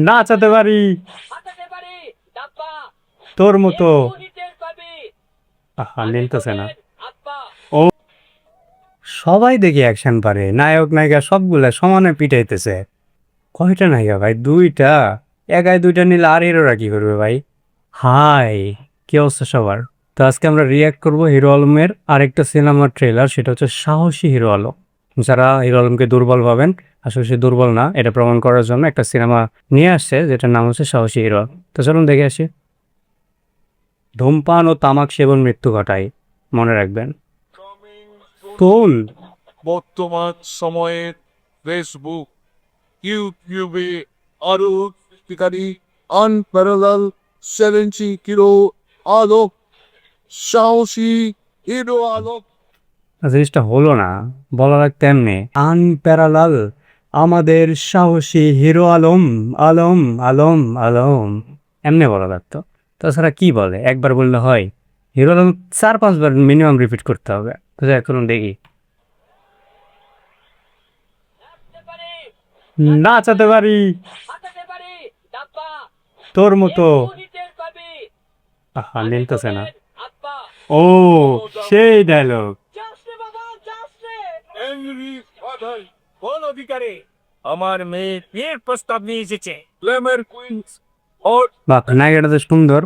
নাচাতে পারি তোর মতো। আহা নিলতেছে না। ও সবাই দেখি অ্যাকশন পারে, নায়ক নায়িকা সবগুলা সমানে পিটাইতেছে। কয়টা নায়িকা ভাই? দুইটা। একাই দুইটা নিলে আর হিরোরা কি করবে ভাই? হাই, কি অবস্থা সবার? তো আজকে আমরা রিয়াক্ট করব হিরো আলমের আরেকটা সিনেমার ট্রেলার, সেটা হচ্ছে সাহসী হিরো আলম। যারা হিরো আলমকে দুর্বল ভাবেন, আসলে সে দুর্বল না, এটা প্রমাণ করার জন্য একটা সিনেমা নিয়ে আসছে যেটার নাম হচ্ছে সাহসী হিরো আলম। তো চলুন দেখে আসি। ধূমপান ও তামাক সেবন মৃত্যু ঘটায়, মনে রাখবেন। কোন? বর্তমান সময়ের ফেসবুক, ইউটিউবে আরো শিকারী আনপ্যারালাল 70 কিলো আলোক সাহসী হিরো আলোক। জিনিসটা হলো না, বলা লাগতো এমনি আনপ্যারালাল আমাদের সাহসী হিরো আলম, আলম আলম আলম, এমনি বলা লাগতো। তাছাড়া কি বলে, একবার বললে হয়? হিরো আলম 4-5 বার মিনিমাম রিপিট করতে হবে। তো এখন দেখি। নাচাতে পারি তোর মতো। আহা নিলতেছে না। ও সেই ডায়লগ। হেনরি ফাদার কোন অধিকারে আমার মেয়ে বিয়ের প্রস্তাব নিয়ে এসেছে? গ্ল্যামার কুইন্স ওর বাহ, নায়িকাটা তো সুন্দর,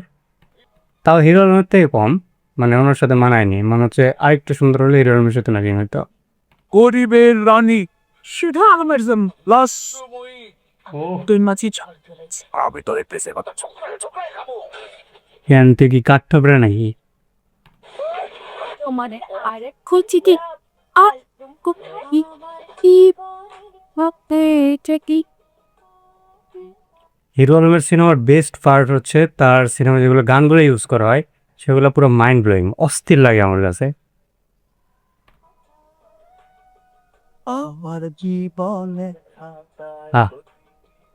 তাও হিরো আলমের থেকে কম। মানে ওনার সাথে মানায়নি, মনে হচ্ছে আরেকটু সুন্দর হলে হিরো আলমের সাথে নাকি হয়তো। গরিবের রানী শুধু আলমের লাস তুই মাছি আমি তো দেখতেছি কথা কেন তুই কি কাঠঠোকরা নাকি? মানে আরে খুঁজছি কি আর কি কি ভাবতে এটা কি হিরো আলমের সিনেমার বেস্ট পার্ট হচ্ছে তার সিনেমা যেগুলো গানগুলো ইউজ করা হয় সেগুলো পুরো মাইন্ড ব্লোয়িং, অস্থির লাগে আমার কাছে। আমার জীবনে আহ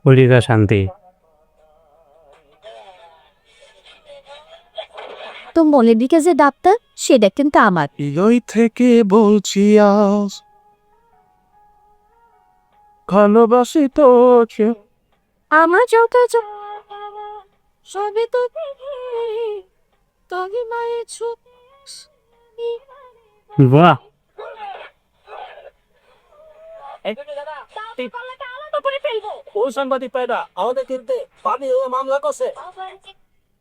কলিকা শান্তি। তো মলের দিকে যে ডাক্তার সেটা কিন্তু আমার হৃদয় থেকে বলছি আজ ভালোবাসি তোকে। আমার যত সবে তো দেখি তোকে মায়ের ছবি বাহ, ও সাংবাদিক পায়রা আমাদের কিন্তু পানি মামলা করছে।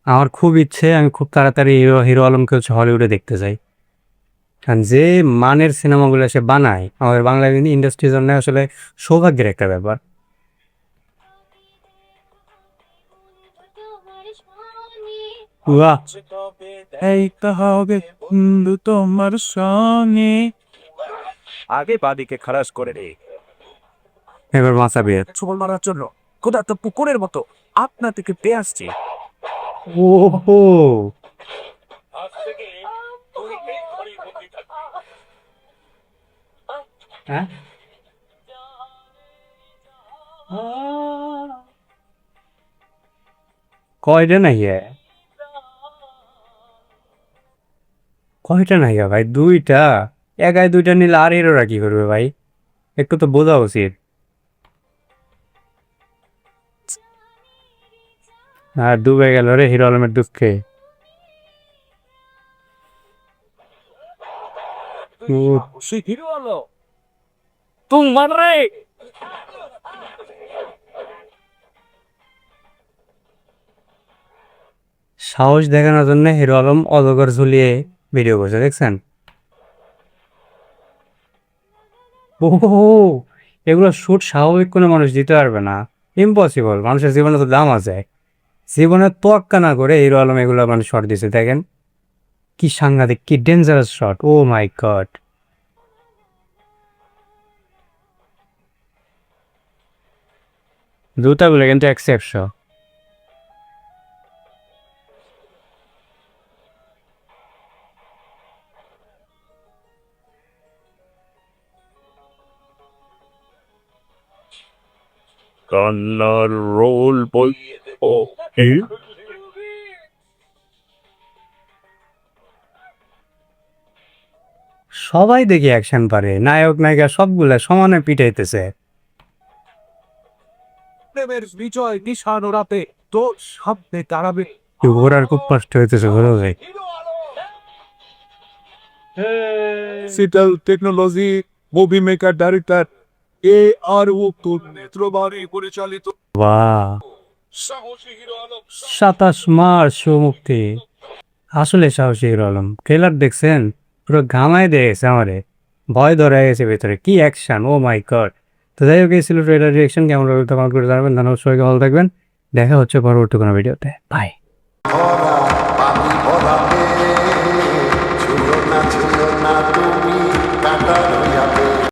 আমার খুব ইচ্ছে আমি খুব তাড়াতাড়ি হিরো হিরো আলমকে হচ্ছে হলিউডে দেখতে চাই। কারণ যে মানের সিনেমাগুলো সে বানায় আমাদের বাংলা ইন্ডাস্ট্রির জন্য আসলে সৌভাগ্যের একটা ব্যাপার। বাহ, এই হবে বন্ধু তোমার সঙ্গে আগে বাদিকে খালাস করে রে এবার মাথা বের। ছোবল মারার জন্য কোথা তো পুকুরের মতো আপনা থেকে পেয়ে আসছে। ওহো, হ্যাঁ কয়টা নাকি? কয়টা নায়িকা ভাই? দুইটা। একাই দুইটা নিলে আর হিরোরা কি করবে ভাই? একটু তো বোঝা উচিত। আর ডুবে গেল রে হিরো আলমের দুঃখে। সে হিরো আলো তোমার রে সাহস দেখানোর জন্য হিরো আলম অজগর ঝুলিয়ে ভিডিও করছে, দেখছেন? ও, এগুলো শুট স্বাভাবিক কোনো মানুষ দিতে পারবে না, ইম্পসিবল। মানুষের জীবনে তো দাম আছে, জীবনে তোয়াক্কা না করে হিরো আলম এগুলো মানে শট দিছে, দেখেন কি সাংঘাতিক, কি ডেঞ্জারাস শট, ও মাই গড। জুতাগুলো কিন্তু এক্সেপশন। কান্নার রোল বই ও সবাই দেখি অ্যাকশন পারে, নায়ক নায়িকা সবগুলা সমানে পিটাইতেছে। প্রেমের বিজয় নিশান ওরাতে তোর সামনে দাঁড়াবে ঘোরার খুব কষ্ট হইতেছে ঘোরা ভাই। সিটাল technology movie maker director AR তোর নেত্রবারে পরিচালিত বাহ, সাহসী হিরো আলম 27 মার্চ শো মুক্তি। আসলে সাহসী হিরো আলম ট্রেলার দেখছেন, পুরো ঘামায় দিয়ে গেছে আমারে, ভয় ধরে গেছে ভেতরে, কি অ্যাকশন, ও মাই গড। তো যাই হোক, এই ছিল ট্রেলার রিয়াকশন, কেমন লাগলো কমেন্ট করে জানাবেন। ধন্যবাদ সবাইকে, ভালো থাকবেন, দেখা হচ্ছে পরবর্তী কোনো ভিডিওতে, বাই।